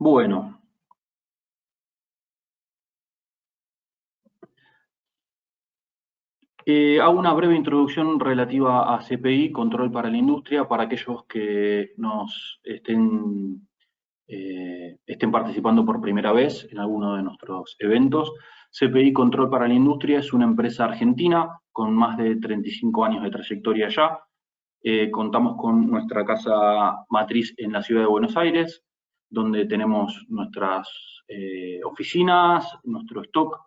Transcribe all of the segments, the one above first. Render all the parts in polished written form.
Bueno, hago una breve introducción relativa a CPI, Control para la Industria, para aquellos que nos estén participando por primera vez en alguno de nuestros eventos. CPI Control para la Industria es una empresa argentina con más de 35 años de trayectoria ya. Contamos con nuestra casa matriz en la ciudad de Buenos Aires, donde tenemos nuestras oficinas, nuestro stock,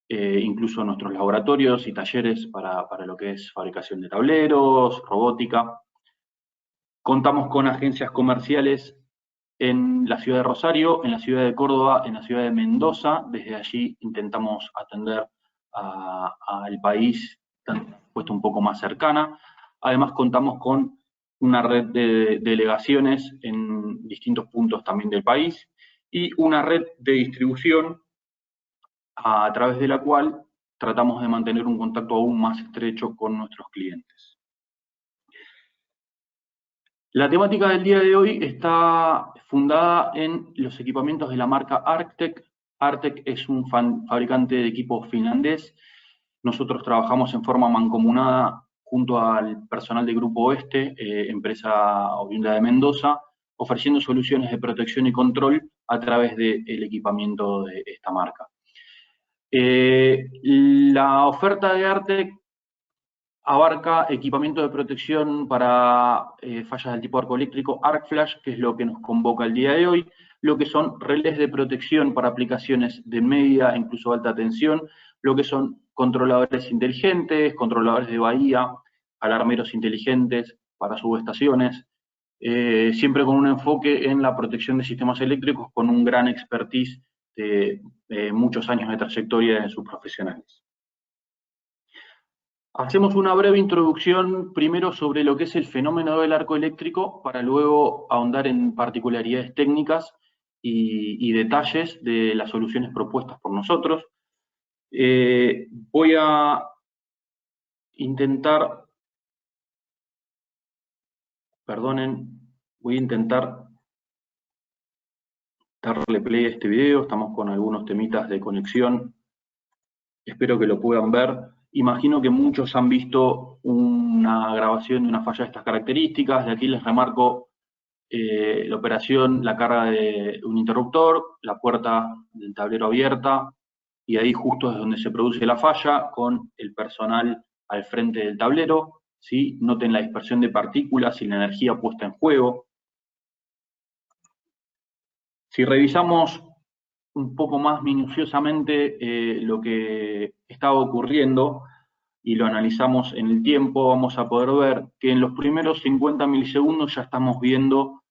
incluso nuestros laboratorios y talleres para lo que es fabricación de tableros, robótica. Contamos con agencias comerciales en la ciudad de Rosario, en la ciudad de Córdoba, en la ciudad de Mendoza. Desde allí intentamos atender al país, puesto un poco más cercana. Además contamos con una red de delegaciones en distintos puntos también del país y una red de distribución a través de la cual tratamos de mantener un contacto aún más estrecho con nuestros clientes. La temática del día de hoy está fundada en los equipamientos de la marca Arctec. Arctec es un fabricante de equipos finlandés. Nosotros trabajamos en forma mancomunada junto al personal del Grupo Oeste, empresa oriunda de Mendoza, ofreciendo soluciones de protección y control a través del equipamiento de esta marca. La oferta de Arctec abarca equipamiento de protección para fallas del tipo arco eléctrico, Arc Flash, que es lo que nos convoca el día de hoy, lo que son relés de protección para aplicaciones de media, incluso alta tensión, lo que son controladores inteligentes, controladores de bahía, alarmeros inteligentes para subestaciones, siempre con un enfoque en la protección de sistemas eléctricos con un gran expertise de muchos años de trayectoria en sus profesionales. Hacemos una breve introducción primero sobre lo que es el fenómeno del arco eléctrico para luego ahondar en particularidades técnicas y detalles de las soluciones propuestas por nosotros. Voy a intentar, voy a intentar darle play a este video. Estamos con algunos temitas de conexión. Espero que lo puedan ver. Imagino que muchos han visto una grabación de una falla de estas características. De aquí les remarco la operación, la carga de un interruptor, la puerta del tablero abierta, y ahí justo es donde se produce la falla, con el personal al frente del tablero. ¿Sí? Noten la dispersión de partículas y la energía puesta en juego. Si revisamos un poco más minuciosamente lo que estaba ocurriendo y lo analizamos en el tiempo, vamos a poder ver que en los primeros 50 milisegundos ya estamos viendo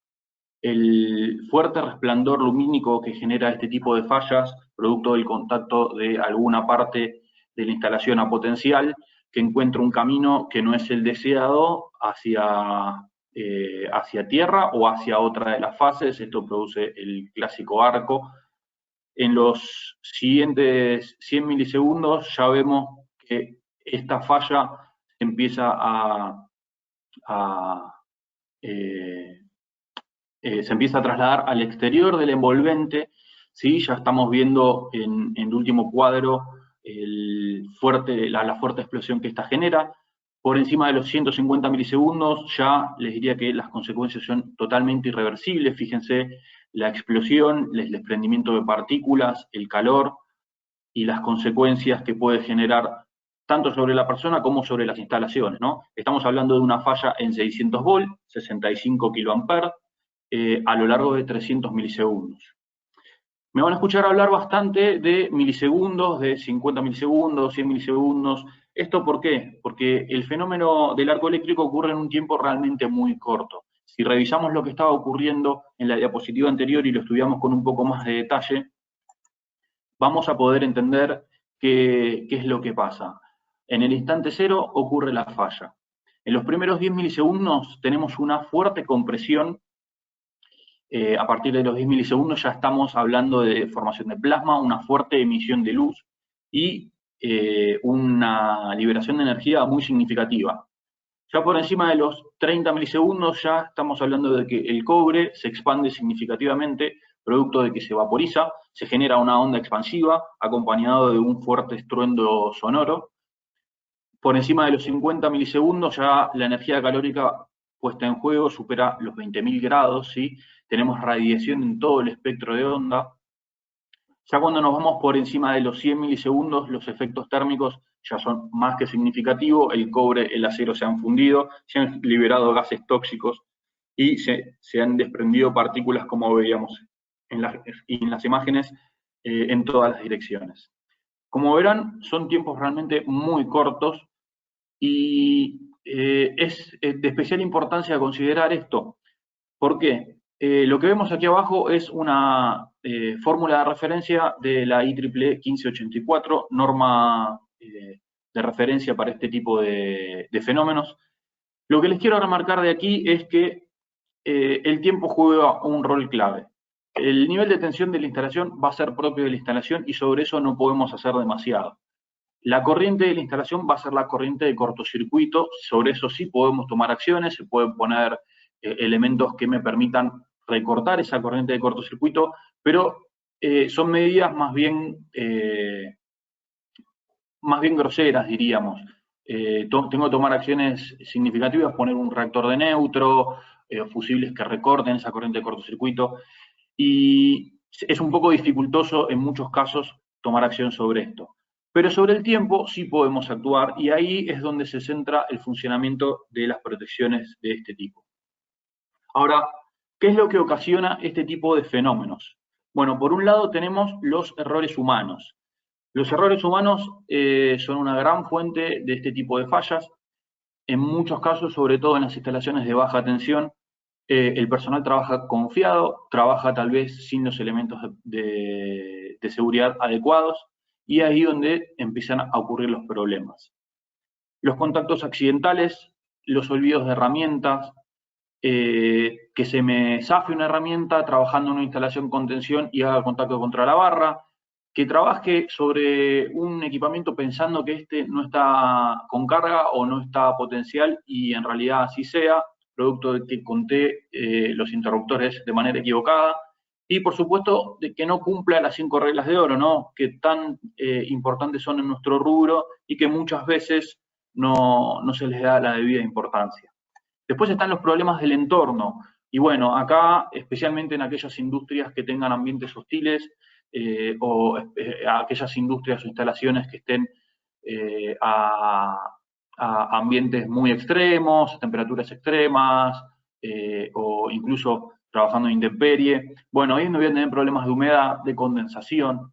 el fuerte resplandor lumínico que genera este tipo de fallas, producto del contacto de alguna parte de la instalación a potencial, que encuentra un camino que no es el deseado hacia tierra o hacia otra de las fases. Esto produce el clásico arco. En los siguientes 100 milisegundos ya vemos que esta falla empieza se empieza a trasladar al exterior del envolvente. ¿Sí? Ya estamos viendo en el último cuadro la fuerte explosión que esta genera. Por encima de los 150 milisegundos ya les diría que las consecuencias son totalmente irreversibles. Fíjense la explosión, el desprendimiento de partículas, el calor y las consecuencias que puede generar tanto sobre la persona como sobre las instalaciones, ¿no? Estamos hablando de una falla en 600 volt, 65 kiloamperes, a lo largo de 300 milisegundos. Me van a escuchar hablar bastante de milisegundos, de 50 milisegundos, 100 milisegundos. ¿Esto por qué? Porque el fenómeno del arco eléctrico ocurre en un tiempo realmente muy corto. Si revisamos lo que estaba ocurriendo en la diapositiva anterior y lo estudiamos con un poco más de detalle, vamos a poder entender qué es lo que pasa. En el instante cero ocurre la falla. En los primeros 10 milisegundos tenemos una fuerte compresión. A partir de los 10 milisegundos ya estamos hablando de formación de plasma, una fuerte emisión de luz y una liberación de energía muy significativa. Ya por encima de los 30 milisegundos ya estamos hablando de que el cobre se expande significativamente, producto de que se vaporiza, se genera una onda expansiva acompañado de un fuerte estruendo sonoro. Por encima de los 50 milisegundos ya la energía calórica puesta en juego supera los 20.000 grados, ¿sí? Tenemos radiación en todo el espectro de onda. Ya cuando nos vamos por encima de los 100 milisegundos, los efectos térmicos ya son más que significativos, el cobre, el acero se han fundido, se han liberado gases tóxicos y se han desprendido partículas, como veíamos en las imágenes, en todas las direcciones. Como verán, son tiempos realmente muy cortos y es de especial importancia considerar esto. ¿Por qué? Lo que vemos aquí abajo es una fórmula de referencia de la IEEE 1584, norma de referencia para este tipo de fenómenos. Lo que les quiero remarcar de aquí es que el tiempo juega un rol clave. El nivel de tensión de la instalación va a ser propio de la instalación y sobre eso no podemos hacer demasiado. La corriente de la instalación va a ser la corriente de cortocircuito, sobre eso sí podemos tomar acciones, se pueden poner elementos que me permitan recortar esa corriente de cortocircuito, pero son medidas más bien groseras, diríamos. Tengo que tomar acciones significativas, poner un reactor de neutro, fusibles que recorten esa corriente de cortocircuito, y es un poco dificultoso en muchos casos tomar acción sobre esto. Pero sobre el tiempo sí podemos actuar y ahí es donde se centra el funcionamiento de las protecciones de este tipo. Ahora, ¿qué es lo que ocasiona este tipo de fenómenos? Bueno, por un lado tenemos los errores humanos. Los errores humanos son una gran fuente de este tipo de fallas. En muchos casos, sobre todo en las instalaciones de baja tensión, el personal trabaja confiado, trabaja tal vez sin los elementos de seguridad adecuados, y ahí donde empiezan a ocurrir los problemas. Los contactos accidentales, los olvidos de herramientas, que se me zafe una herramienta trabajando en una instalación con tensión y haga contacto contra la barra, que trabaje sobre un equipamiento pensando que este no está con carga o no está potencial y en realidad así sea, producto de que conté los interruptores de manera equivocada, y por supuesto de que no cumpla las 5 reglas de oro, ¿no? Que tan importantes son en nuestro rubro y que muchas veces no se les da la debida importancia. Después están los problemas del entorno. Y bueno, acá, especialmente en aquellas industrias que tengan ambientes hostiles o aquellas industrias o instalaciones que estén a ambientes muy extremos, temperaturas extremas o incluso trabajando en intemperie. Bueno, ahí no voy a tener problemas de humedad, de condensación,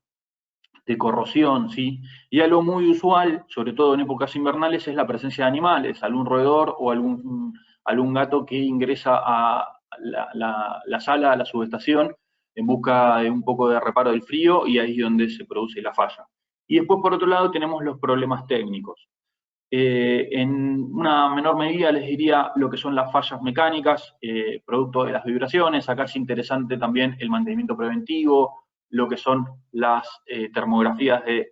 de corrosión, ¿sí? Y algo muy usual, sobre todo en épocas invernales, es la presencia de animales, algún roedor o algún gato que ingresa a la sala, a la subestación, en busca de un poco de reparo del frío, y ahí es donde se produce la falla. Y después, por otro lado, tenemos los problemas técnicos. En una menor medida les diría lo que son las fallas mecánicas, producto de las vibraciones. Acá es interesante también el mantenimiento preventivo, lo que son las termografías de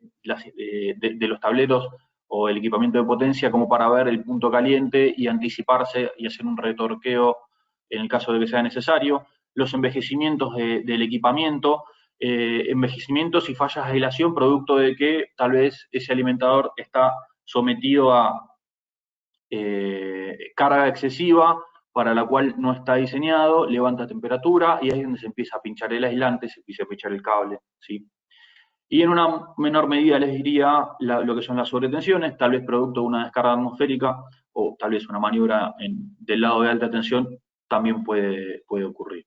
los tableros o el equipamiento de potencia, como para ver el punto caliente y anticiparse y hacer un retorqueo en el caso de que sea necesario. Los envejecimientos del equipamiento, envejecimientos y fallas de aislación, producto de que tal vez ese alimentador está sometido a carga excesiva para la cual no está diseñado, levanta temperatura y ahí es donde se empieza a pinchar el aislante, se empieza a pinchar el cable, ¿sí? Y en una menor medida les diría lo que son las sobretensiones, tal vez producto de una descarga atmosférica o tal vez una maniobra del lado de alta tensión también puede ocurrir.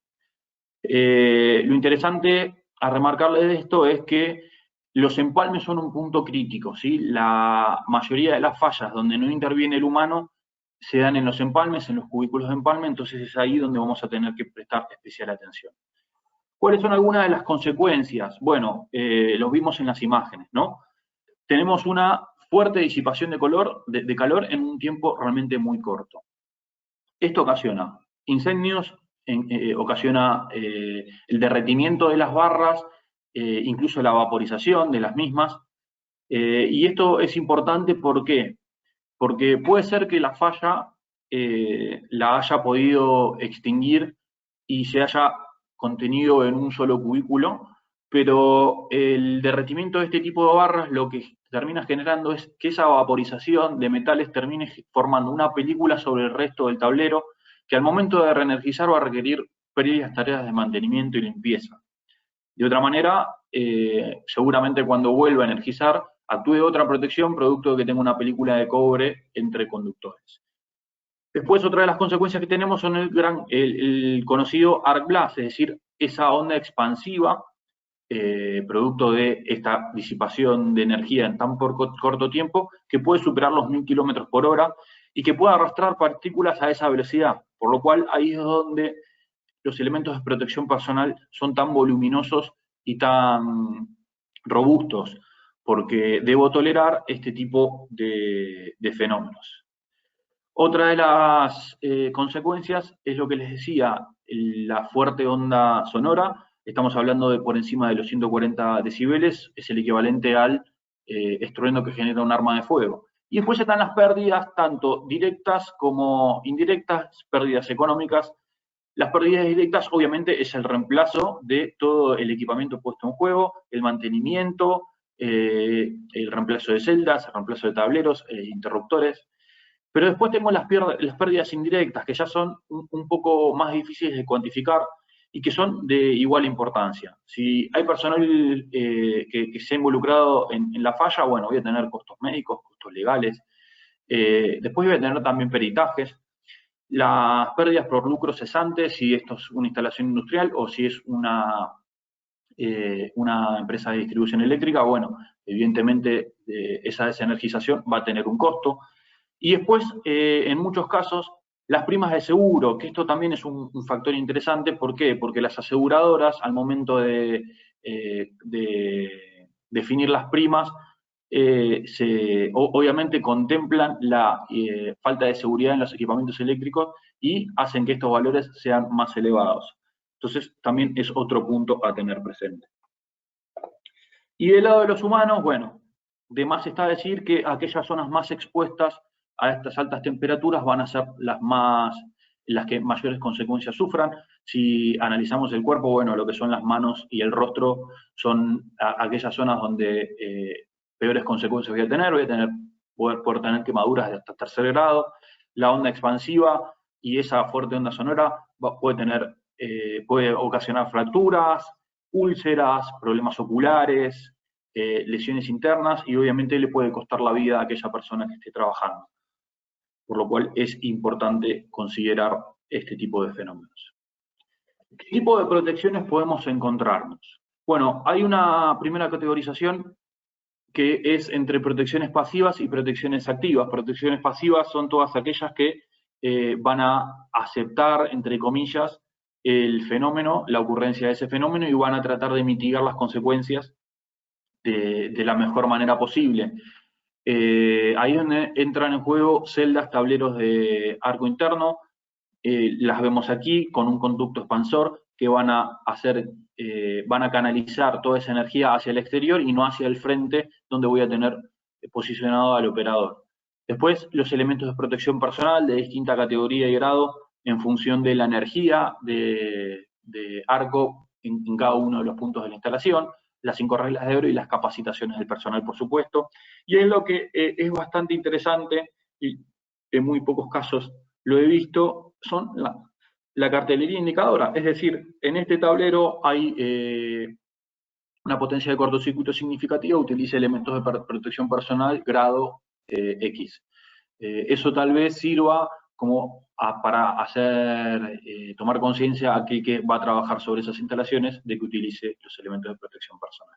Lo interesante a remarcarle de esto es que los empalmes son un punto crítico, ¿sí? La mayoría de las fallas donde no interviene el humano se dan en los empalmes, en los cubículos de empalme, entonces es ahí donde vamos a tener que prestar especial atención. ¿Cuáles son algunas de las consecuencias? Bueno, los vimos en las imágenes, ¿no? Tenemos una fuerte disipación de calor en un tiempo realmente muy corto. Esto ocasiona incendios, ocasiona el derretimiento de las barras, incluso la vaporización de las mismas. Y esto es importante, ¿por qué? Porque puede ser que la falla la haya podido extinguir y se haya contenido en un solo cubículo, pero el derretimiento de este tipo de barras lo que termina generando es que esa vaporización de metales termine formando una película sobre el resto del tablero, que al momento de reenergizar va a requerir previas tareas de mantenimiento y limpieza. De otra manera, seguramente cuando vuelva a energizar, actúe otra protección producto de que tenga una película de cobre entre conductores. Después, otra de las consecuencias que tenemos son el conocido arc blast, es decir, esa onda expansiva, producto de esta disipación de energía en tan corto tiempo, que puede superar los 1000 kilómetros por hora y que puede arrastrar partículas a esa velocidad, por lo cual ahí es donde los elementos de protección personal son tan voluminosos y tan robustos, porque debo tolerar este tipo de fenómenos. Otra de las consecuencias es lo que les decía, la fuerte onda sonora. Estamos hablando de por encima de los 140 decibeles, es el equivalente al estruendo que genera un arma de fuego. Y después están las pérdidas, tanto directas como indirectas, pérdidas económicas. Las pérdidas directas, obviamente, es el reemplazo de todo el equipamiento puesto en juego, el mantenimiento, el reemplazo de celdas, el reemplazo de tableros, interruptores. Pero después tengo las pérdidas indirectas, que ya son un poco más difíciles de cuantificar y que son de igual importancia. Si hay personal que se ha involucrado en la falla, bueno, voy a tener costos médicos, costos legales. Después voy a tener también peritajes. Las pérdidas por lucro cesante, si esto es una instalación industrial o si es una empresa de distribución eléctrica, bueno, evidentemente esa desenergización va a tener un costo. Y después, en muchos casos, las primas de seguro, que esto también es un factor interesante. ¿Por qué? Porque las aseguradoras, al momento de definir las primas, obviamente contemplan la falta de seguridad en los equipamientos eléctricos y hacen que estos valores sean más elevados. Entonces, también es otro punto a tener presente. Y del lado de los humanos, bueno, de más está decir que aquellas zonas más expuestas a estas altas temperaturas van a ser las que mayores consecuencias sufran. Si analizamos el cuerpo, bueno, lo que son las manos y el rostro son aquellas zonas donde peores consecuencias poder tener quemaduras de hasta tercer grado. La onda expansiva y esa fuerte onda sonora puede ocasionar fracturas, úlceras, problemas oculares, lesiones internas, y obviamente le puede costar la vida a aquella persona que esté trabajando. Por lo cual es importante considerar este tipo de fenómenos. ¿Qué tipo de protecciones podemos encontrarnos? Bueno, hay una primera categorización que es entre protecciones pasivas y protecciones activas. Protecciones pasivas son todas aquellas que van a aceptar, entre comillas, el fenómeno, la ocurrencia de ese fenómeno, y van a tratar de mitigar las consecuencias de la mejor manera posible. Ahí es donde entran en juego celdas, tableros de arco interno. Las vemos aquí con un conducto expansor que van a canalizar toda esa energía hacia el exterior y no hacia el frente, donde voy a tener posicionado al operador. Después, los elementos de protección personal de distinta categoría y grado en función de la energía de arco en cada uno de los puntos de la instalación, las 5 reglas de oro y las capacitaciones del personal, por supuesto. Y es lo que es bastante interesante, y en muy pocos casos lo he visto, son la cartelería indicadora. Es decir, en este tablero hay una potencia de cortocircuito significativa, utiliza elementos de protección personal grado X. Eso tal vez sirva como para tomar conciencia a aquel que va a trabajar sobre esas instalaciones de que utilice los elementos de protección personal.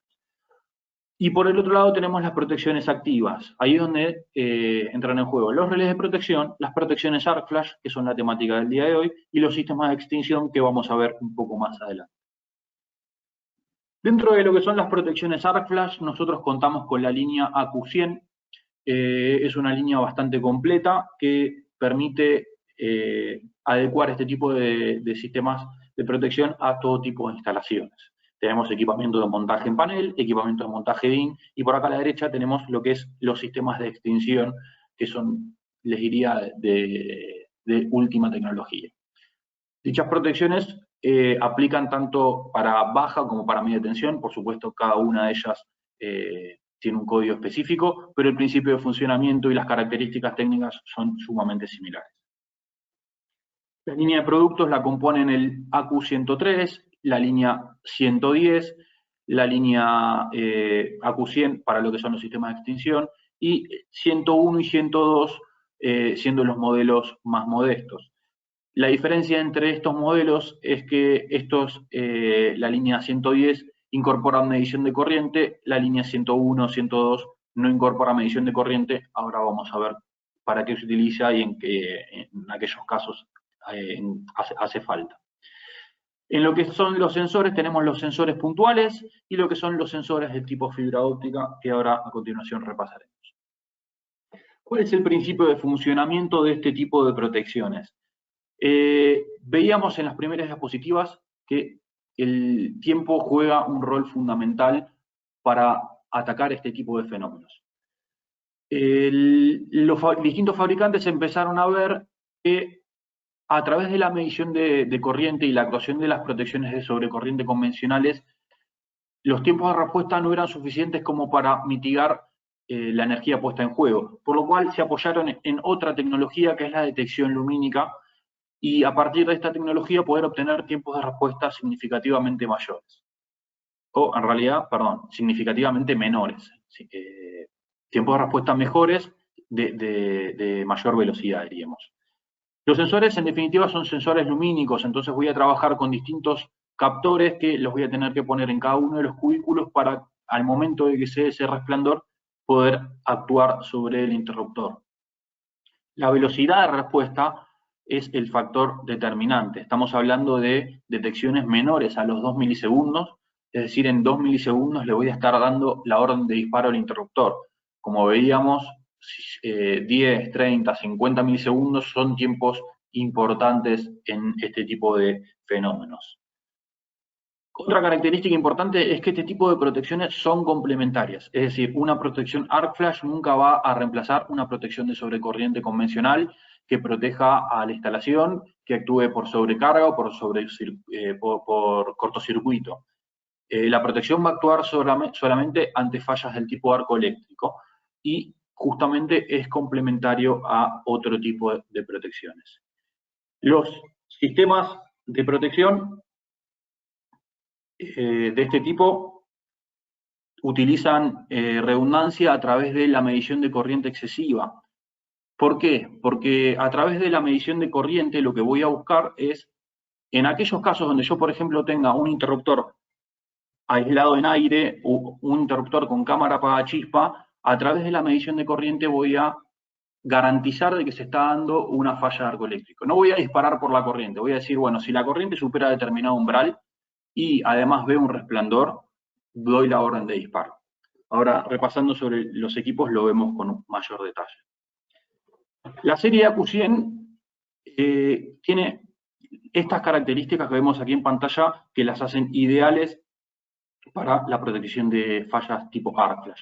Y por el otro lado tenemos las protecciones activas. Ahí es donde entran en juego los relés de protección, las protecciones arc flash, que son la temática del día de hoy, y los sistemas de extinción, que vamos a ver un poco más adelante. Dentro de lo que son las protecciones arc flash, nosotros contamos con la línea AQ100. Es una línea bastante completa que permite adecuar este tipo de sistemas de protección a todo tipo de instalaciones. Tenemos equipamiento de montaje en panel, equipamiento de montaje DIN, y por acá a la derecha tenemos lo que es los sistemas de extinción, que son, les diría, de última tecnología. Dichas protecciones aplican tanto para baja como para media tensión. Por supuesto, cada una de ellas tiene un código específico, pero el principio de funcionamiento y las características técnicas son sumamente similares. La línea de productos la componen el AQ103, la línea 110, la línea AQ100 para lo que son los sistemas de extinción, y 101 y 102 siendo los modelos más modestos. La diferencia entre estos modelos es que la línea 110 incorpora medición de corriente, la línea 101, 102 no incorpora medición de corriente. Ahora vamos a ver para qué se utiliza y en aquellos casos hace falta. En lo que son los sensores, tenemos los sensores puntuales y lo que son los sensores de tipo fibra óptica, que ahora a continuación repasaremos. ¿Cuál es el principio de funcionamiento de este tipo de protecciones? Veíamos en las primeras diapositivas que el tiempo juega un rol fundamental para atacar este tipo de fenómenos. Los distintos fabricantes empezaron a ver que a través de la medición de corriente y la actuación de las protecciones de sobrecorriente convencionales, los tiempos de respuesta no eran suficientes como para mitigar la energía puesta en juego, por lo cual se apoyaron en otra tecnología que es la detección lumínica, y a partir de esta tecnología poder obtener tiempos de respuesta significativamente mayores. O en realidad, perdón, significativamente menores. Tiempos de respuesta mejores de mayor velocidad, diríamos. Los sensores, en definitiva, son sensores lumínicos, entonces voy a trabajar con distintos captores que los voy a tener que poner en cada uno de los cubículos para, al momento de que se dé ese resplandor, poder actuar sobre el interruptor. La velocidad de respuesta es el factor determinante. Estamos hablando de detecciones menores a los 2 milisegundos, es decir, en 2 milisegundos le voy a estar dando la orden de disparo al interruptor. Como veíamos, 10, 30, 50 milisegundos son tiempos importantes en este tipo de fenómenos. Otra característica importante es que este tipo de protecciones son complementarias, es decir, una protección arc flash nunca va a reemplazar una protección de sobrecorriente convencional que proteja a la instalación, que actúe por sobrecarga o por cortocircuito. La protección va a actuar solamente ante fallas del tipo arco eléctrico y justamente es complementario a otro tipo de protecciones. Los sistemas de protección de este tipo utilizan redundancia a través de la medición de corriente excesiva. ¿Por qué? Porque a través de la medición de corriente lo que voy a buscar es, en aquellos casos donde yo, por ejemplo, tenga un interruptor aislado en aire o un interruptor con cámara apagachispa, a través de la medición de corriente voy a garantizar de que se está dando una falla de arco eléctrico. No voy a disparar por la corriente, voy a decir, bueno, si la corriente supera determinado umbral y además veo un resplandor, doy la orden de disparo. Ahora, repasando sobre los equipos, lo vemos con mayor detalle. La serie AQ100 tiene estas características que vemos aquí en pantalla que las hacen ideales para la protección de fallas tipo arc flash.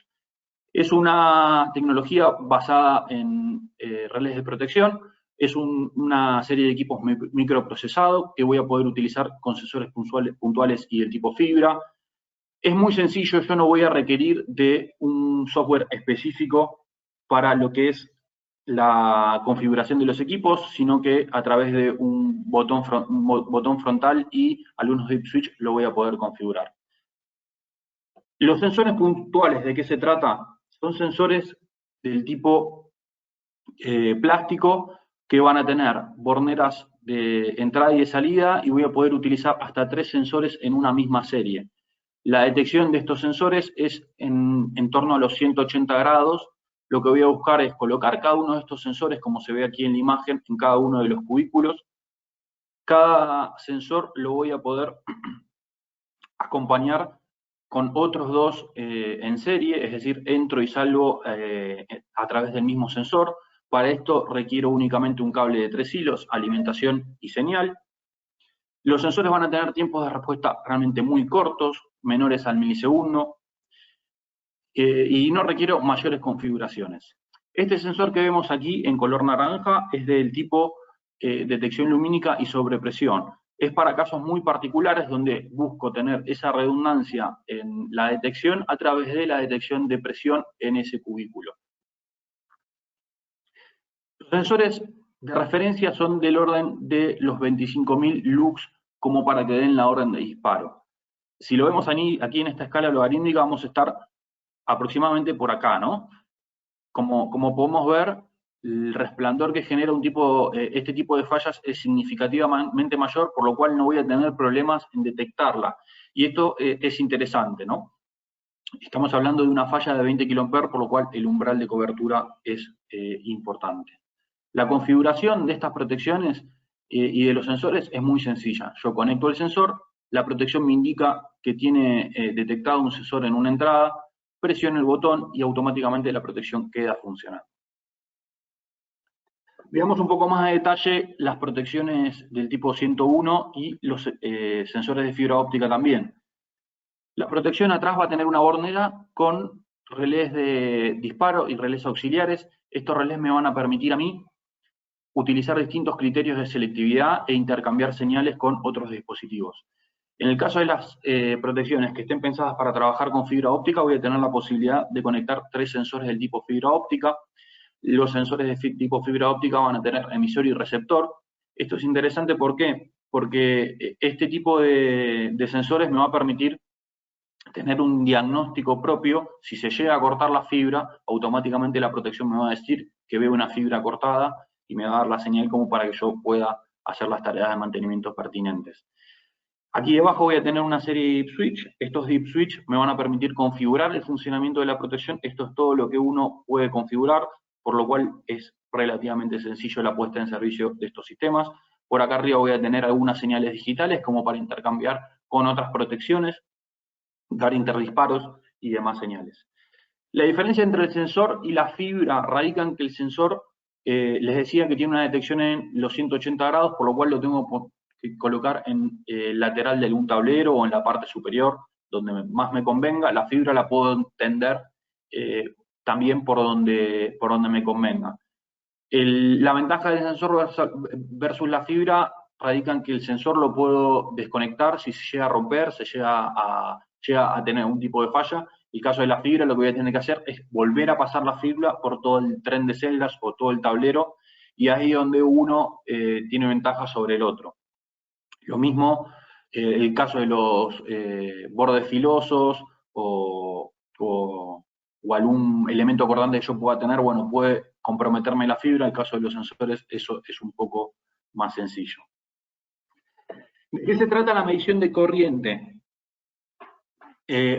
Es una tecnología basada en relés de protección, es una serie de equipos microprocesados que voy a poder utilizar con sensores puntuales y del tipo fibra. Es muy sencillo, yo no voy a requerir de un software específico para lo que es la configuración de los equipos, sino que a través de un botón frontal y algunos dip switch lo voy a poder configurar. Los sensores puntuales, ¿de qué se trata? Son sensores del tipo plástico que van a tener borneras de entrada y de salida y voy a poder utilizar hasta 3 sensores en una misma serie. La detección de estos sensores es en torno a los 180 grados. Lo que voy a buscar es colocar cada uno de estos sensores, como se ve aquí en la imagen, en cada uno de los cubículos. Cada sensor lo voy a poder acompañar con otros 2 en serie, es decir, entro y salgo a través del mismo sensor. Para esto requiero únicamente un cable de 3 hilos, alimentación y señal. Los sensores van a tener tiempos de respuesta realmente muy cortos, menores al milisegundo, y no requiero mayores configuraciones. Este sensor que vemos aquí en color naranja es del tipo detección lumínica y sobrepresión. Es para casos muy particulares donde busco tener esa redundancia en la detección a través de la detección de presión en ese cubículo. Los sensores de referencia son del orden de los 25.000 lux como para que den la orden de disparo. Si lo vemos aquí en esta escala logarítmica, vamos a estar aproximadamente por acá, ¿no? Como podemos ver, el resplandor que genera este tipo de fallas es significativamente mayor, por lo cual no voy a tener problemas en detectarla. Y esto es interesante, ¿no? Estamos hablando de una falla de 20 kA, por lo cual el umbral de cobertura es importante. La configuración de estas protecciones y de los sensores es muy sencilla. Yo conecto el sensor, la protección me indica que tiene detectado un sensor en una entrada, presiono el botón y automáticamente la protección queda funcionando. Veamos un poco más a detalle las protecciones del tipo 101 y los sensores de fibra óptica también. La protección atrás va a tener una bornera con relés de disparo y relés auxiliares. Estos relés me van a permitir a mí utilizar distintos criterios de selectividad e intercambiar señales con otros dispositivos. En el caso de las protecciones que estén pensadas para trabajar con fibra óptica, voy a tener la posibilidad de conectar 3 sensores del tipo fibra óptica. Los sensores de tipo fibra óptica van a tener emisor y receptor. Esto es interesante, ¿por qué? Porque este tipo de sensores me va a permitir tener un diagnóstico propio. Si se llega a cortar la fibra, automáticamente la protección me va a decir que veo una fibra cortada y me va a dar la señal como para que yo pueda hacer las tareas de mantenimiento pertinentes. Aquí debajo voy a tener una serie de dip switch. Estos dip switch me van a permitir configurar el funcionamiento de la protección. Esto es todo lo que uno puede configurar, por lo cual es relativamente sencillo la puesta en servicio de estos sistemas. Por acá arriba voy a tener algunas señales digitales como para intercambiar con otras protecciones, dar interdisparos y demás señales. La diferencia entre el sensor y la fibra radica en que el sensor, les decía que tiene una detección en los 180 grados, por lo cual lo tengo que colocar en lateral de un tablero o en la parte superior, donde más me convenga. La fibra la puedo tender también por donde me convenga. La ventaja del sensor versus la fibra radica en que el sensor lo puedo desconectar si se llega a romper, llega a tener un tipo de falla. En el caso de la fibra, lo que voy a tener que hacer es volver a pasar la fibra por todo el tren de celdas o todo el tablero, y ahí es donde uno tiene ventaja sobre el otro. Lo mismo el caso de los bordes filosos o algún elemento acordante que yo pueda tener, bueno, puede comprometerme la fibra. En el caso de los sensores, eso es un poco más sencillo. ¿De qué se trata la medición de corriente?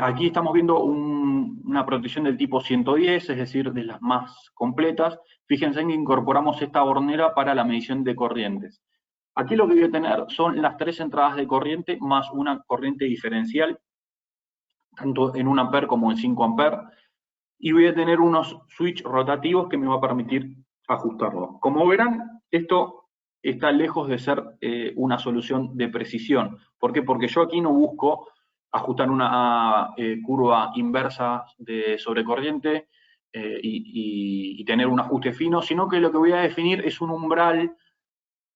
Aquí estamos viendo una protección del tipo 110, es decir, de las más completas. Fíjense que incorporamos esta bornera para la medición de corrientes. Aquí lo que voy a tener son las 3 entradas de corriente más una corriente diferencial, tanto en 1 amper como en 5 amperes, y voy a tener unos switch rotativos que me va a permitir ajustarlo. Como verán, esto está lejos de ser una solución de precisión. ¿Por qué? Porque yo aquí no busco ajustar una curva inversa de sobrecorriente y tener un ajuste fino, sino que lo que voy a definir es un umbral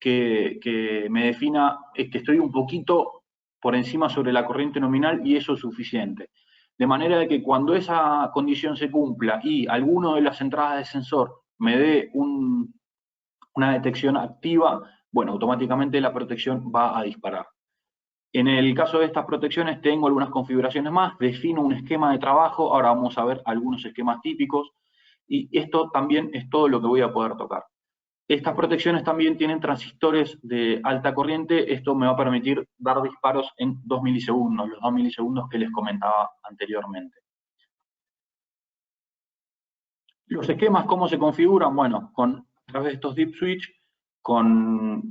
que me defina es que estoy un poquito por encima sobre la corriente nominal, y eso es suficiente. De manera de que cuando esa condición se cumpla y alguno de las entradas de sensor me dé una detección activa, bueno, automáticamente la protección va a disparar. En el caso de estas protecciones tengo algunas configuraciones más, defino un esquema de trabajo, ahora vamos a ver algunos esquemas típicos, y esto también es todo lo que voy a poder tocar. Estas protecciones también tienen transistores de alta corriente. Esto me va a permitir dar disparos en 2 milisegundos, los 2 milisegundos que les comentaba anteriormente. Los esquemas, ¿cómo se configuran? Bueno, a través de estos dip switch, con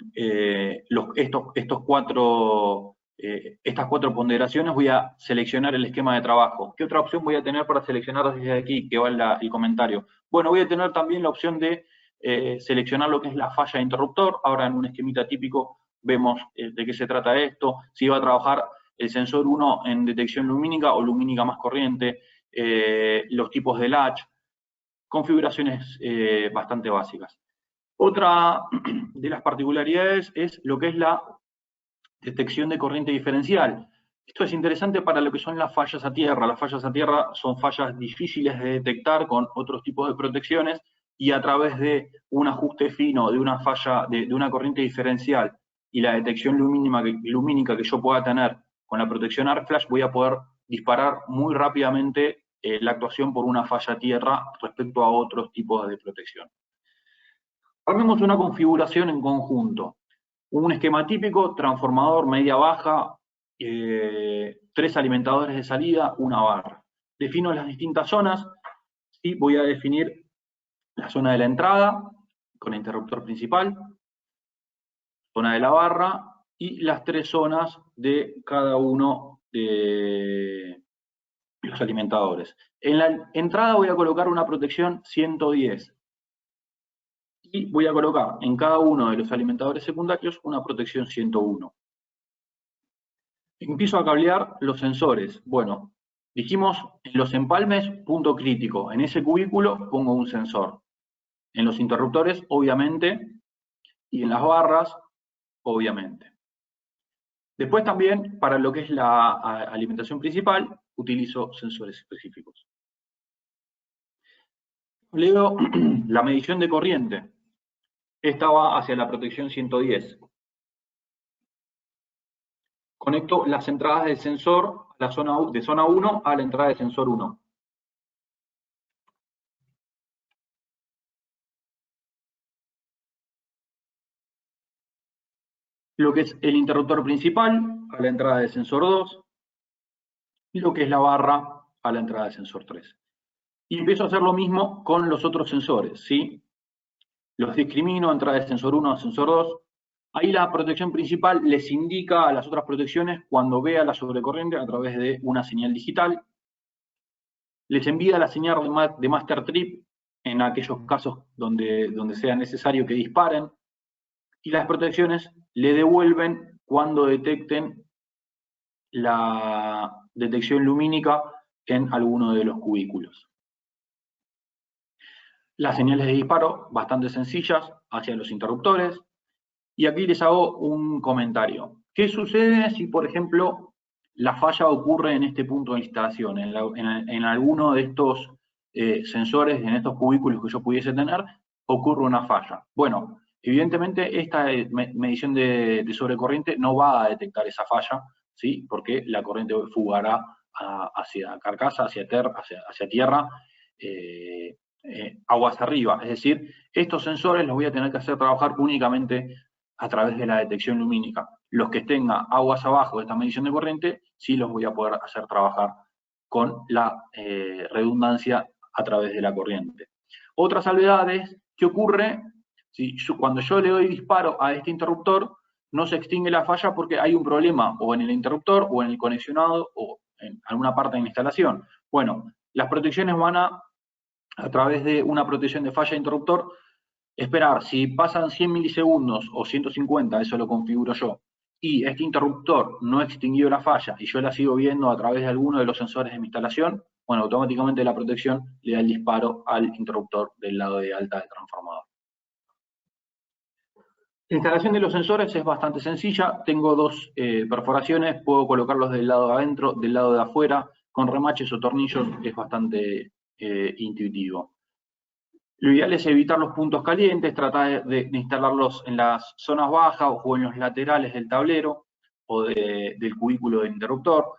estas 4 ponderaciones voy a seleccionar el esquema de trabajo. ¿Qué otra opción voy a tener para seleccionar desde aquí? Que va el comentario. Bueno, voy a tener también la opción de seleccionar lo que es la falla de interruptor. Ahora en un esquemita típico vemos de qué se trata esto, si va a trabajar el sensor 1 en detección lumínica o lumínica más corriente, los tipos de latch, configuraciones bastante básicas. Otra de las particularidades es lo que es la Detección de corriente diferencial. Esto es interesante para lo que son las fallas a tierra. Las fallas a tierra son fallas difíciles de detectar con otros tipos de protecciones y a través de un ajuste fino de una falla, de una corriente diferencial y la detección lumínica que yo pueda tener con la protección Arc Flash, voy a poder disparar muy rápidamente la actuación por una falla a tierra respecto a otros tipos de protección. Armemos una configuración en conjunto. Un esquema típico, transformador media-baja, 3 alimentadores de salida, una barra. Defino las distintas zonas y voy a definir la zona de la entrada con el interruptor principal, zona de la barra y las 3 zonas de cada uno de los alimentadores. En la entrada voy a colocar una protección 110 y voy a colocar en cada uno de los alimentadores secundarios una protección 101. Empiezo a cablear los sensores. Bueno, dijimos en los empalmes, punto crítico. En ese cubículo pongo un sensor. En los interruptores, obviamente, y en las barras, obviamente. Después también, para lo que es la alimentación principal, utilizo sensores específicos. Leo la medición de corriente. Esta va hacia la protección 110. Conecto las entradas del sensor a la zona, de zona 1 a la entrada del sensor 1. Lo que es el interruptor principal a la entrada del sensor 2 y lo que es la barra a la entrada del sensor 3. Y empiezo a hacer lo mismo con los otros sensores, ¿sí? Los discrimino, entrada del sensor 1 a sensor 2. Ahí la protección principal les indica a las otras protecciones cuando vea la sobrecorriente a través de una señal digital. Les envía la señal de master trip en aquellos casos donde sea necesario que disparen. Y las protecciones le devuelven cuando detecten la detección lumínica en alguno de los cubículos. Las señales de disparo, bastante sencillas, hacia los interruptores. Y aquí les hago un comentario. ¿Qué sucede si, por ejemplo, la falla ocurre en este punto de instalación, en alguno de estos sensores, en estos cubículos que yo pudiese tener, ocurre una falla? Bueno, evidentemente esta medición de sobrecorriente no va a detectar esa falla, ¿sí? Porque la corriente fugará hacia carcasa, hacia tierra, aguas arriba. Es decir, estos sensores los voy a tener que hacer trabajar únicamente a través de la detección lumínica. Los que tengan aguas abajo de esta medición de corriente, sí los voy a poder hacer trabajar con la redundancia a través de la corriente. Otras salvedades que ocurre, si cuando yo le doy disparo a este interruptor, no se extingue la falla porque hay un problema o en el interruptor o en el conexionado o en alguna parte de la instalación. Bueno, las protecciones van a través de una protección de falla de interruptor, esperar, si pasan 100 milisegundos o 150, eso lo configuro yo, y este interruptor no extinguió la falla y yo la sigo viendo a través de alguno de los sensores de mi instalación, bueno, automáticamente la protección le da el disparo al interruptor del lado de alta del transformador. La instalación de los sensores es bastante sencilla. Tengo dos perforaciones, puedo colocarlos del lado de adentro, del lado de afuera, con remaches o tornillos, es bastante intuitivo. Lo ideal es evitar los puntos calientes, tratar de instalarlos en las zonas bajas o en los laterales del tablero o del cubículo del interruptor.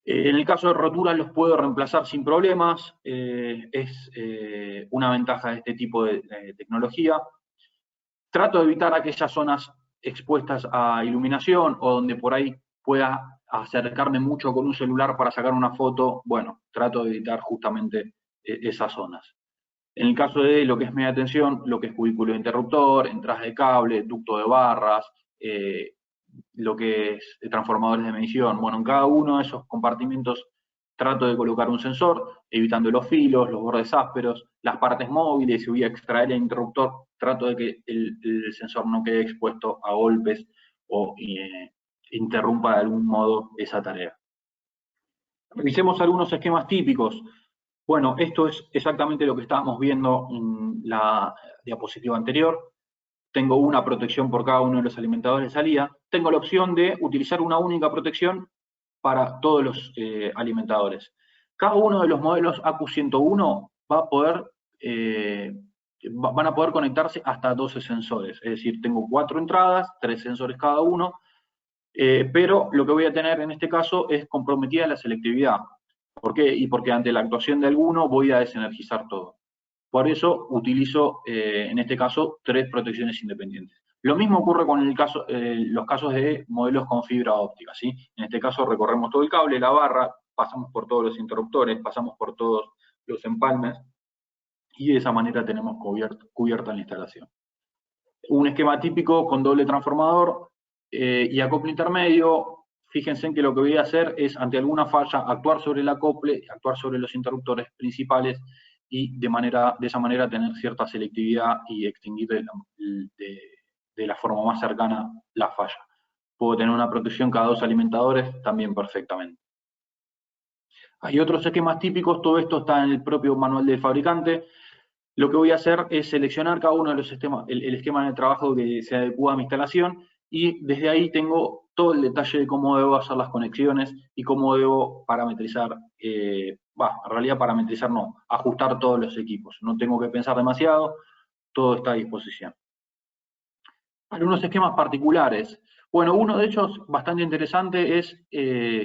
En el caso de roturas los puedo reemplazar sin problemas, es una ventaja de este tipo de tecnología. Trato de evitar aquellas zonas expuestas a iluminación o donde por ahí pueda acercarme mucho con un celular para sacar una foto. Bueno, trato de evitar justamente esas zonas. En el caso de lo que es media tensión, lo que es cubículo de interruptor, entradas de cable, ducto de barras, lo que es transformadores de medición. Bueno, en cada uno de esos compartimentos trato de colocar un sensor, evitando los filos, los bordes ásperos, las partes móviles. Si voy a extraer el interruptor, trato de que el sensor no quede expuesto a golpes o interrumpa de algún modo esa tarea. Revisemos algunos esquemas típicos. Bueno, esto es exactamente lo que estábamos viendo en la diapositiva anterior. tengo una protección por cada uno de los alimentadores de salida, tengo la opción de utilizar una única protección para todos los alimentadores. Cada uno de los modelos AQ101 va a poder, van a poder conectarse hasta 12 sensores, es decir, tengo 4 entradas, 3 sensores cada uno, pero lo que voy a tener en este caso es comprometida la selectividad. ¿Por qué? Y porque ante la actuación de alguno voy a desenergizar todo. Por eso utilizo, en este caso, 3 protecciones independientes. Lo mismo ocurre con los casos de modelos con fibra óptica, ¿sí? En este caso recorremos todo el cable, la barra, pasamos por todos los interruptores, pasamos por todos los empalmes, y de esa manera tenemos cubierta la instalación. Un esquema típico con doble transformador y acople intermedio. Fíjense en que lo que voy a hacer es, ante alguna falla, actuar sobre el acople, actuar sobre los interruptores principales, y de esa manera tener cierta selectividad y extinguir de la forma más cercana la falla. Puedo tener una protección cada 2 alimentadores también perfectamente. Hay otros esquemas típicos, todo esto está en el propio manual del fabricante. Lo que voy a hacer es seleccionar cada uno de los sistemas, el esquema de trabajo que se adecua a mi instalación, y desde ahí tengo todo el detalle de cómo debo hacer las conexiones y cómo debo parametrizar, en realidad parametrizar no, ajustar todos los equipos. No tengo que pensar demasiado, todo está a disposición. Algunos esquemas particulares. Bueno, uno de ellos bastante interesante es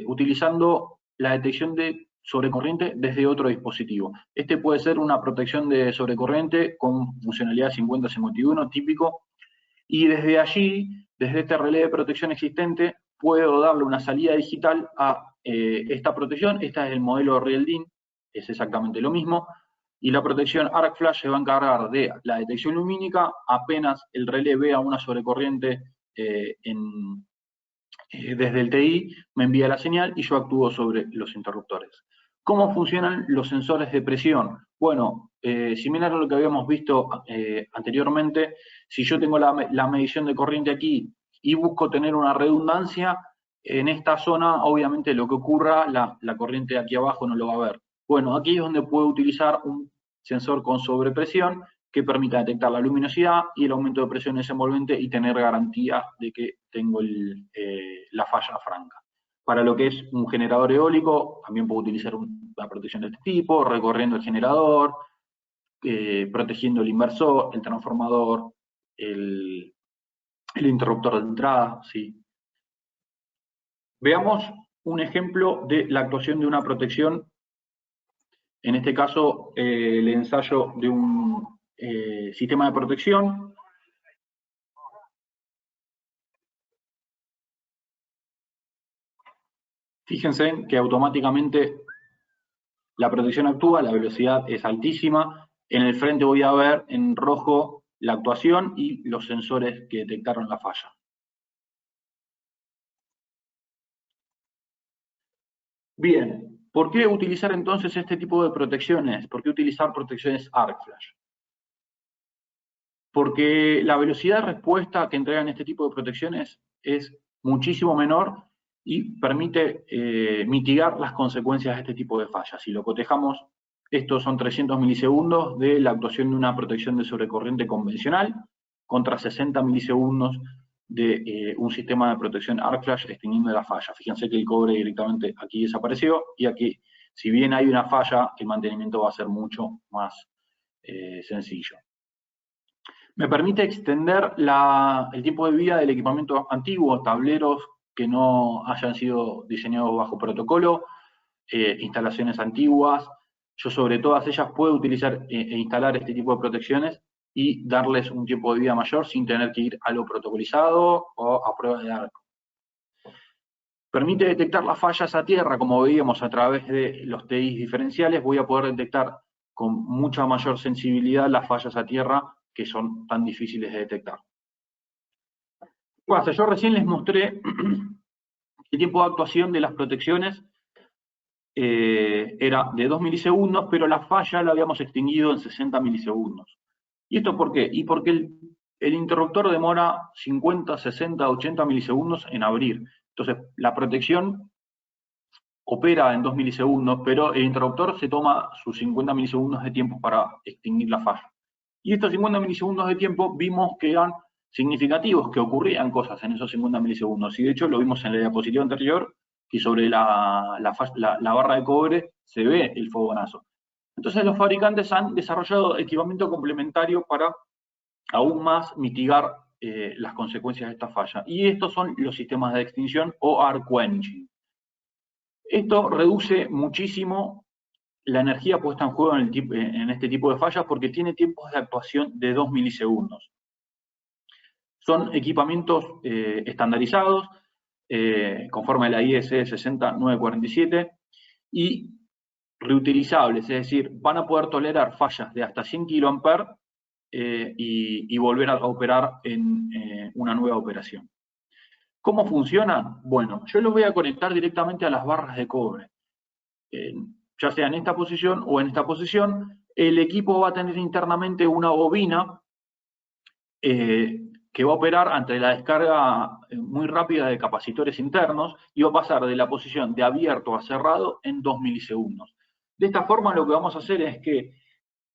utilizando la detección de sobrecorriente desde otro dispositivo. Este puede ser una protección de sobrecorriente con funcionalidad 50-51 típico, y desde allí, desde este relé de protección existente, puedo darle una salida digital a esta protección. Esta es el modelo Real-DIN, es exactamente lo mismo, y la protección Arc Flash se va a encargar de la detección lumínica apenas el relé vea una sobrecorriente desde el TI, me envía la señal y yo actúo sobre los interruptores. ¿Cómo funcionan los sensores de presión? Bueno, similar a lo que habíamos visto anteriormente, si yo tengo la medición de corriente aquí y busco tener una redundancia, en esta zona obviamente lo que ocurra, la corriente de aquí abajo no lo va a ver. Bueno, aquí es donde puedo utilizar un sensor con sobrepresión que permita detectar la luminosidad y el aumento de presión en ese envolvente y tener garantía de que tengo la falla franca. Para lo que es un generador eólico, también puedo utilizar la protección de este tipo, recorriendo el generador, protegiendo el inversor, el transformador, el interruptor de entrada, ¿sí? Veamos un ejemplo de la actuación de una protección. En este caso, el ensayo de un sistema de protección. Fíjense que automáticamente la protección actúa, la velocidad es altísima. En el frente voy a ver en rojo la actuación y los sensores que detectaron la falla. Bien, ¿por qué utilizar entonces este tipo de protecciones? ¿Por qué utilizar protecciones Arc Flash? Porque la velocidad de respuesta que entregan este tipo de protecciones es muchísimo menor y permite mitigar las consecuencias de este tipo de fallas. Si lo cotejamos, estos son 300 milisegundos de la actuación de una protección de sobrecorriente convencional contra 60 milisegundos de un sistema de protección Arc Flash extinguiendo la falla. Fíjense que el cobre directamente aquí desapareció, y aquí, si bien hay una falla, el mantenimiento va a ser mucho más sencillo. Me permite extender el tiempo de vida del equipamiento antiguo, tableros que no hayan sido diseñados bajo protocolo, instalaciones antiguas. Yo sobre todas ellas puedo utilizar e instalar este tipo de protecciones y darles un tiempo de vida mayor sin tener que ir a lo protocolizado o a prueba de arco. Permite detectar las fallas a tierra, como veíamos a través de los TIs diferenciales. Voy a poder detectar con mucha mayor sensibilidad las fallas a tierra que son tan difíciles de detectar. Bueno, yo recién les mostré el tiempo de actuación de las protecciones, era de 2 milisegundos, pero la falla la habíamos extinguido en 60 milisegundos. ¿Y esto por qué? Y porque el interruptor demora 50, 60, 80 milisegundos en abrir. Entonces, la protección opera en 2 milisegundos, pero el interruptor se toma sus 50 milisegundos de tiempo para extinguir la falla. Y estos 50 milisegundos de tiempo vimos que eran significativos que ocurrían cosas en esos 50 milisegundos. Y de hecho lo vimos en la diapositiva anterior, que sobre la barra de cobre se ve el fogonazo. Entonces los fabricantes han desarrollado equipamiento complementario para aún más mitigar las consecuencias de esta falla. Y estos son los sistemas de extinción o arc quenching. Esto reduce muchísimo la energía puesta en juego en este tipo de fallas porque tiene tiempos de actuación de 2 milisegundos. Son equipamientos estandarizados, conforme a la IEC 60947, y reutilizables, es decir, van a poder tolerar fallas de hasta 100 kA y volver a operar en una nueva operación. ¿Cómo funcionan? Bueno, yo los voy a conectar directamente a las barras de cobre. Ya sea en esta posición o en esta posición, el equipo va a tener internamente una bobina que va a operar ante la descarga muy rápida de capacitores internos y va a pasar de la posición de abierto a cerrado en 2 milisegundos. De esta forma lo que vamos a hacer es que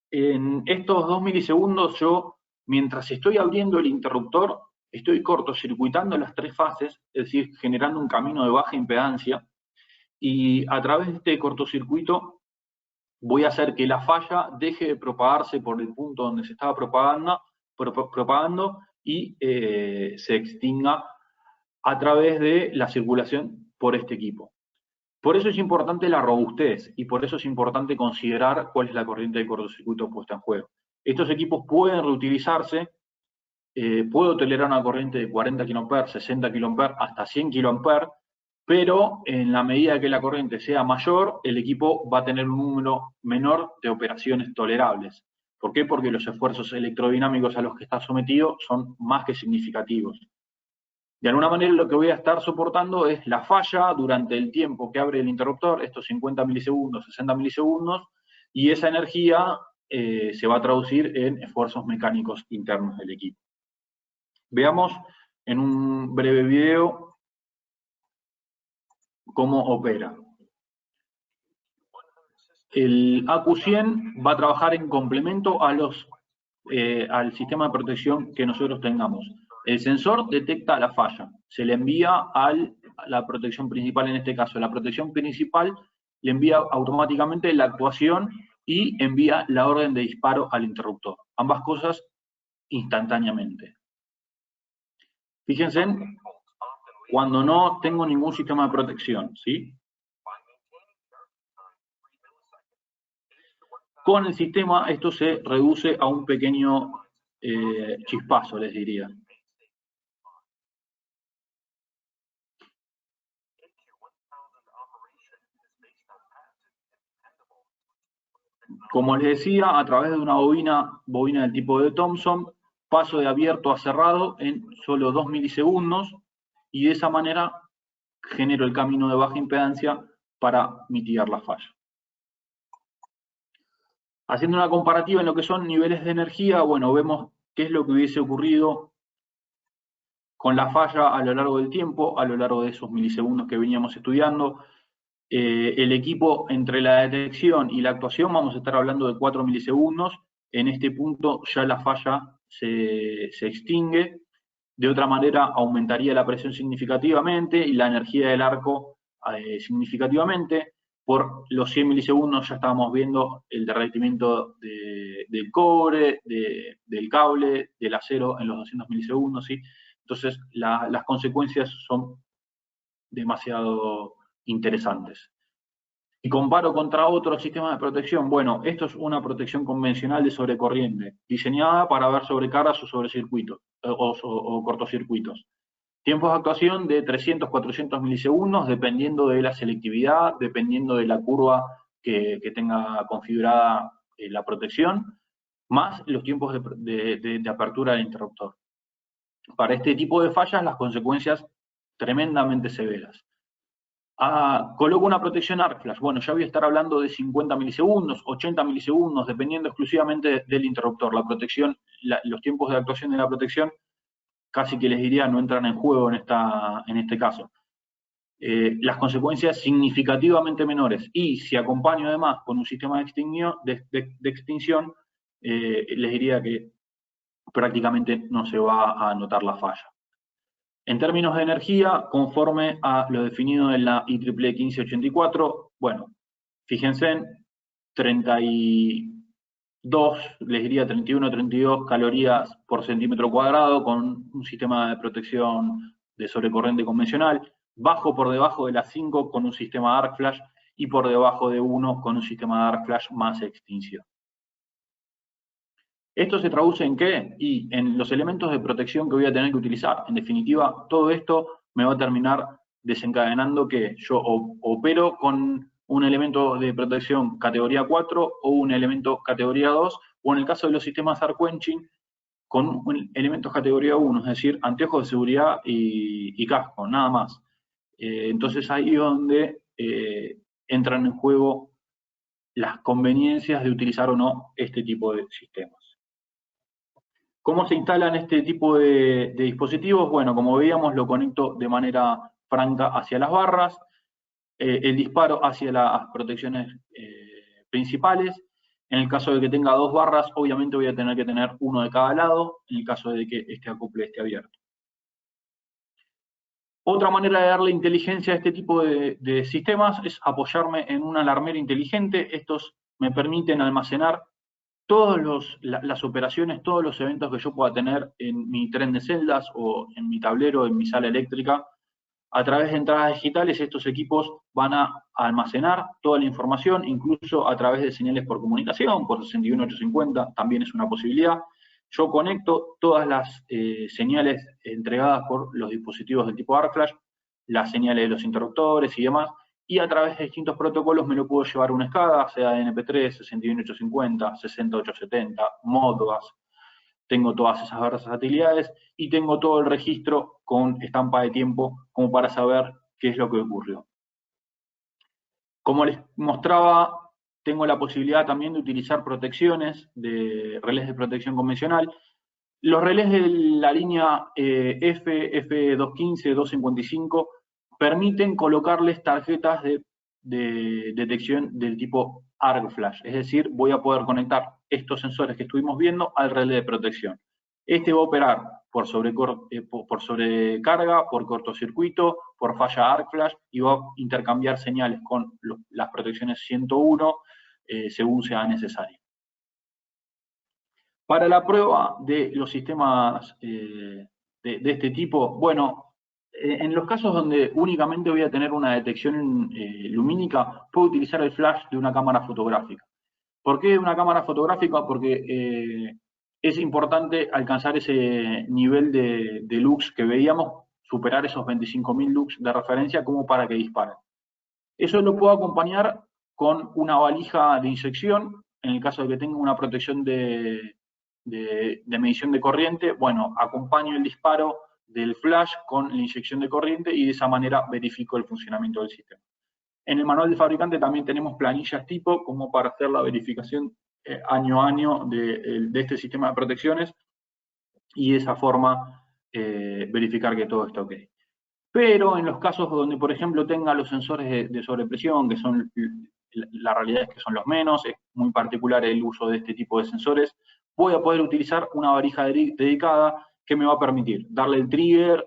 en estos 2 milisegundos yo, mientras estoy abriendo el interruptor, estoy cortocircuitando las 3 fases, es decir, generando un camino de baja impedancia, y a través de este cortocircuito voy a hacer que la falla deje de propagarse por el punto donde se estaba propagando y se extinga a través de la circulación por este equipo. Por eso es importante la robustez y por eso es importante considerar cuál es la corriente de cortocircuito puesta en juego. Estos equipos pueden reutilizarse, puedo tolerar una corriente de 40 kA, 60 kA, hasta 100 kA, pero en la medida que la corriente sea mayor, el equipo va a tener un número menor de operaciones tolerables. ¿Por qué? Porque los esfuerzos electrodinámicos a los que está sometido son más que significativos. De alguna manera lo que voy a estar soportando es la falla durante el tiempo que abre el interruptor, estos 50 milisegundos, 60 milisegundos, y esa energía se va a traducir en esfuerzos mecánicos internos del equipo. Veamos en un breve video cómo opera. El AQ100 va a trabajar en complemento a al sistema de protección que nosotros tengamos. El sensor detecta la falla, se le envía a la protección principal, en este caso. La protección principal le envía automáticamente la actuación y envía la orden de disparo al interruptor. Ambas cosas instantáneamente. Fíjense cuando no tengo ningún sistema de protección, ¿sí? Con el sistema esto se reduce a un pequeño chispazo, les diría. Como les decía, a través de una bobina del tipo de Thomson, paso de abierto a cerrado en solo 2 milisegundos y de esa manera genero el camino de baja impedancia para mitigar la falla. Haciendo una comparativa en lo que son niveles de energía, bueno, vemos qué es lo que hubiese ocurrido con la falla a lo largo del tiempo, a lo largo de esos milisegundos que veníamos estudiando. El equipo entre la detección y la actuación vamos a estar hablando de 4 milisegundos. En este punto ya la falla se extingue. De otra manera aumentaría la presión significativamente y la energía del arco significativamente. Por los 100 milisegundos ya estábamos viendo el derretimiento del cobre, del cable, del acero en los 200 milisegundos, ¿sí? Entonces las consecuencias son demasiado interesantes. Y comparo contra otros sistemas de protección, bueno, esto es una protección convencional de sobrecorriente, diseñada para ver sobrecargas o sobrecircuitos, o cortocircuitos. Tiempos de actuación de 300, 400 milisegundos, dependiendo de la selectividad, dependiendo de la curva que tenga configurada la protección, más los tiempos de apertura del interruptor. Para este tipo de fallas, las consecuencias tremendamente severas. Coloco una protección arc flash. Bueno, ya voy a estar hablando de 50 milisegundos, 80 milisegundos, dependiendo exclusivamente del interruptor. La protección, los tiempos de actuación de la protección, casi que les diría, no entran en juego en este caso. Las consecuencias significativamente menores. Y si acompaño además con un sistema de extinción, les diría que prácticamente no se va a notar la falla. En términos de energía, conforme a lo definido en la IEEE 1584, bueno, fíjense en 32, les diría 31, 32 calorías por centímetro cuadrado con un sistema de protección de sobrecorriente convencional, bajo por debajo de las 5 con un sistema Arc Flash y por debajo de 1 con un sistema de Arc Flash más extinción. ¿Esto se traduce en qué? Y en los elementos de protección que voy a tener que utilizar. En definitiva, todo esto me va a terminar desencadenando que yo opero con un elemento de protección categoría 4 o un elemento categoría 2, o en el caso de los sistemas ARC-quenching, con elementos categoría 1, es decir, anteojos de seguridad y casco, nada más. Entonces ahí es donde entran en juego las conveniencias de utilizar o no este tipo de sistemas. ¿Cómo se instalan este tipo de dispositivos? Bueno, como veíamos, lo conecto de manera franca hacia las barras, el disparo hacia las protecciones principales. En el caso de que tenga 2 barras, obviamente voy a tener que tener uno de cada lado, en el caso de que este acople esté abierto. Otra manera de darle inteligencia a este tipo de sistemas es apoyarme en una alarmera inteligente. Estos me permiten almacenar todas las operaciones, todos los eventos que yo pueda tener en mi tren de celdas o en mi tablero, en mi sala eléctrica. A través de entradas digitales, estos equipos van a almacenar toda la información, incluso a través de señales por comunicación, por 61850, también es una posibilidad. Yo conecto todas las señales entregadas por los dispositivos del tipo Arc Flash, las señales de los interruptores y demás, y a través de distintos protocolos me lo puedo llevar a una SCADA, sea NP3, 61850, 60870, Modbus. Tengo todas esas versatilidades y tengo todo el registro con estampa de tiempo como para saber qué es lo que ocurrió. Como les mostraba, tengo la posibilidad también de utilizar protecciones de relés de protección convencional. Los relés de la línea F215, 255 permiten colocarles tarjetas de detección del tipo Arc Flash, es decir, voy a poder conectar estos sensores que estuvimos viendo al relé de protección. Este va a operar por sobrecarga, por cortocircuito, por falla Arc Flash y va a intercambiar señales con las protecciones 101 según sea necesario. Para la prueba de los sistemas de este tipo, bueno, en los casos donde únicamente voy a tener una detección lumínica, puedo utilizar el flash de una cámara fotográfica. ¿Por qué una cámara fotográfica? Porque es importante alcanzar ese nivel de lux que veíamos, superar esos 25.000 lux de referencia como para que disparen. Eso lo puedo acompañar con una valija de inyección, en el caso de que tenga una protección de medición de corriente, bueno, acompaño el disparo del flash con la inyección de corriente y de esa manera verifico el funcionamiento del sistema. En el manual del fabricante también tenemos planillas tipo como para hacer la verificación año a año de este sistema de protecciones y de esa forma verificar que todo está ok. Pero en los casos donde, por ejemplo, tenga los sensores de sobrepresión, que son, la realidad es que son los menos, es muy particular el uso de este tipo de sensores, voy a poder utilizar una varija dedicada que me va a permitir darle el trigger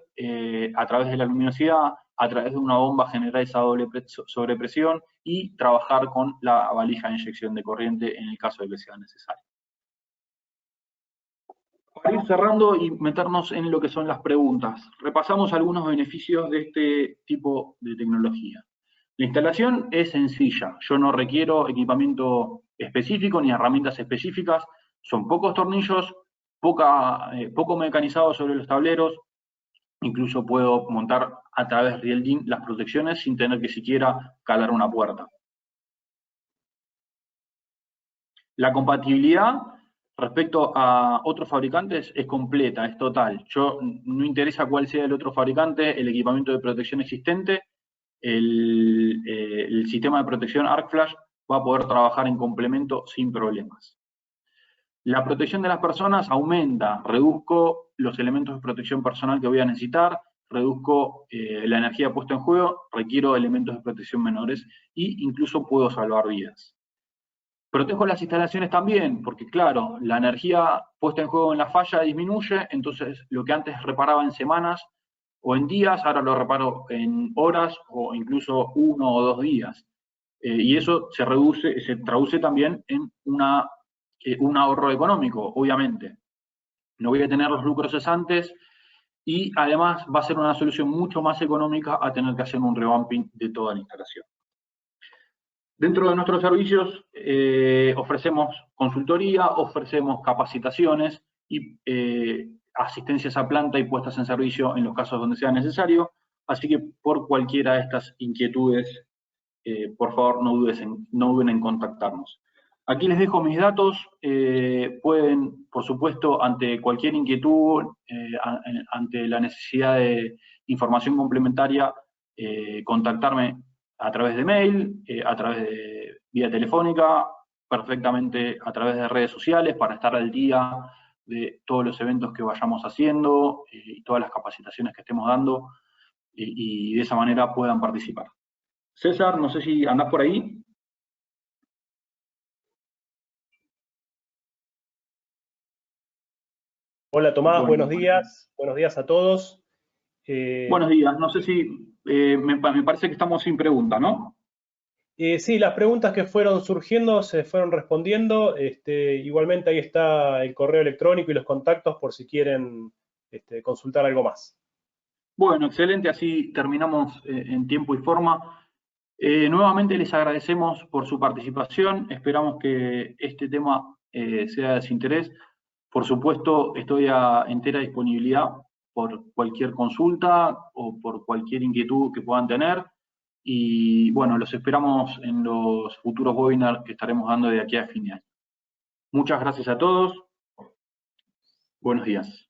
a través de la luminosidad, a través de una bomba generar esa doble sobrepresión y trabajar con la valija de inyección de corriente en el caso de que sea necesario. Para ir cerrando y meternos en lo que son las preguntas, repasamos algunos beneficios de este tipo de tecnología. La instalación es sencilla, yo no requiero equipamiento específico ni herramientas específicas, son pocos tornillos, poco mecanizado sobre los tableros, incluso puedo montar a través de Real-DIN las protecciones sin tener que siquiera calar una puerta. La compatibilidad respecto a otros fabricantes es completa, es total. No interesa cuál sea el otro fabricante, el equipamiento de protección existente, el sistema de protección Arc Flash va a poder trabajar en complemento sin problemas. La protección de las personas aumenta, reduzco los elementos de protección personal que voy a necesitar, reduzco la energía puesta en juego, requiero elementos de protección menores e incluso puedo salvar vidas. Protejo las instalaciones también, porque claro, la energía puesta en juego en la falla disminuye, entonces lo que antes reparaba en semanas o en días, ahora lo reparo en horas o incluso 1 o 2 días. Y eso se traduce también en un ahorro económico, obviamente. No voy a tener los lucros cesantes y además va a ser una solución mucho más económica a tener que hacer un revamping de toda la instalación. Dentro de nuestros servicios ofrecemos consultoría, ofrecemos capacitaciones y asistencias a planta y puestas en servicio en los casos donde sea necesario. Así que por cualquiera de estas inquietudes, por favor no duden en contactarnos. Aquí les dejo mis datos. Pueden, por supuesto, ante cualquier inquietud, ante la necesidad de información complementaria, contactarme a través de mail, a través de vía telefónica, perfectamente a través de redes sociales para estar al día de todos los eventos que vayamos haciendo y todas las capacitaciones que estemos dando y de esa manera puedan participar. César, no sé si andás por ahí. Hola Tomás, Bueno, buenos días a todos. buenos días, no sé si me parece que estamos sin pregunta, ¿no? Sí, las preguntas que fueron surgiendo se fueron respondiendo. Igualmente ahí está el correo electrónico y los contactos por si quieren consultar algo más. Bueno, excelente, así terminamos en tiempo y forma. Nuevamente les agradecemos por su participación, esperamos que este tema sea de su interés. Por supuesto, estoy a entera disponibilidad por cualquier consulta o por cualquier inquietud que puedan tener. Y bueno, los esperamos en los futuros webinars que estaremos dando de aquí a fin de año. Muchas gracias a todos. Buenos días.